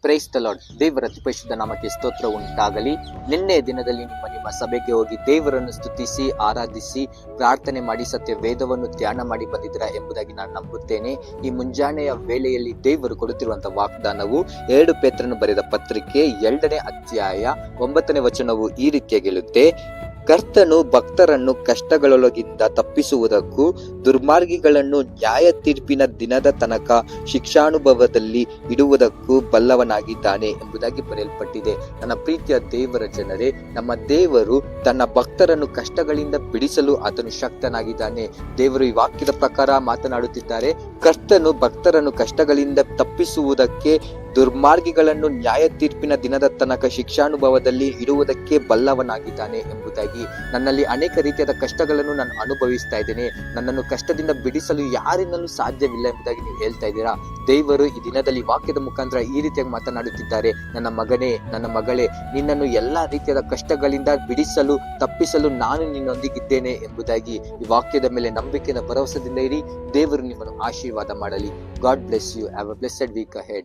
Praise the lord. ದೇವರ ಅತಿ ಪರಿಶುದ್ಧ ನಾಮಕ್ಕೆ ಸ್ತೋತ್ರ ಉಂಟಾಗಲಿ. ನಿನ್ನೆ ದಿನದಲ್ಲಿ ನಿಮ್ಮ ಸಭೆಗೆ ಹೋಗಿ ದೇವರನ್ನು ಸ್ತುತಿಸಿ ಆರಾಧಿಸಿ ಪ್ರಾರ್ಥನೆ ಮಾಡಿ ಸತ್ಯ ವೇದವನ್ನು ಧ್ಯಾನ ಮಾಡಿ ಬಂದಿದ್ದೀರಾ ಎಂಬುದಾಗಿ ನಾನು ನಂಬುತ್ತೇನೆ. ಈ ಮುಂಜಾನೆಯ ವೇಳೆಯಲ್ಲಿ ದೇವರು ಕೊಡುತ್ತಿರುವಂತಹ ವಾಗ್ದಾನವು 2 ಪೇತ್ರನು ಬರೆದ ಪತ್ರಿಕೆ 2ನೇ ಅಧ್ಯಾಯ 9ನೇ ವಚನವು ಈ ರೀತಿಯಾಗಿ ಹೇಳುತ್ತೆ: ಕರ್ತನು ಭಕ್ತರನ್ನು ಕಷ್ಟಗಳೊಳಗಿಂದ ತಪ್ಪಿಸುವುದಕ್ಕೂ ದುರ್ಮಾರ್ಗಿಗಳನ್ನು ನ್ಯಾಯ ತೀರ್ಪಿನ ದಿನದ ತನಕ ಶಿಕ್ಷಾನುಭವದಲ್ಲಿ ಇಡುವುದಕ್ಕೂ ಬಲ್ಲವನಾಗಿದ್ದಾನೆ ಎಂಬುದಾಗಿ ಬರೆಯಲ್ಪಟ್ಟಿದೆ. ನನ್ನ ಪ್ರೀತಿಯ ದೇವರ ಜನರೇ, ನಮ್ಮ ದೇವರು ತನ್ನ ಭಕ್ತರನ್ನು ಕಷ್ಟಗಳಿಂದ ಬಿಡಿಸಲು ಆತನು ಶಕ್ತನಾಗಿದ್ದಾನೆ. ದೇವರು ಈ ವಾಕ್ಯದ ಪ್ರಕಾರ ಮಾತನಾಡುತ್ತಿದ್ದಾರೆ. ಕರ್ತನು ಭಕ್ತರನ್ನು ಕಷ್ಟಗಳಿಂದ ತಪ್ಪಿಸುವುದಕ್ಕೆ, ದುರ್ಮಾರ್ಗಿಗಳನ್ನು ನ್ಯಾಯ ತೀರ್ಪಿನ ದಿನದ ತನಕ ಶಿಕ್ಷಾನುಭವದಲ್ಲಿ ಇಡುವುದಕ್ಕೆ ಬಲ್ಲವನಾಗಿದ್ದಾನೆ ಎಂಬುದಾಗಿ. ನನ್ನಲ್ಲಿ ಅನೇಕ ರೀತಿಯಾದ ಕಷ್ಟಗಳನ್ನು ನಾನು ಅನುಭವಿಸ್ತಾ ಇದ್ದೇನೆ, ನನ್ನನ್ನು ಕಷ್ಟದಿಂದ ಬಿಡಿಸಲು ಯಾರಿಂದಲೂ ಸಾಧ್ಯವಿಲ್ಲ ಎಂಬುದಾಗಿ ನೀವು ಹೇಳ್ತಾ ಇದ್ದೀರಾ. ದೇವರು ಈ ದಿನದಲ್ಲಿ ವಾಕ್ಯದ ಮುಖಾಂತರ ಈ ರೀತಿಯಾಗಿ ಮಾತನಾಡುತ್ತಿದ್ದಾರೆ. ನನ್ನ ಮಗನೇ, ನನ್ನ ಮಗಳೇ, ನಿನ್ನನ್ನು ಎಲ್ಲಾ ರೀತಿಯಾದ ಕಷ್ಟಗಳಿಂದ ಬಿಡಿಸಲು ತಪ್ಪಿಸಲು ನಾನು ನಿನ್ನೊಂದಿಗಿದ್ದೇನೆ ಎಂಬುದಾಗಿ ಈ ವಾಕ್ಯದ ಮೇಲೆ ನಂಬಿಕೆಯ ಭರವಸೆಯಿಂದ ಇರಿ. ದೇವರು ನಿಮ್ಮನ್ನು ಆಶೀರ್ವಾದ ಮಾಡಲಿ. God bless you. Have a blessed week ahead.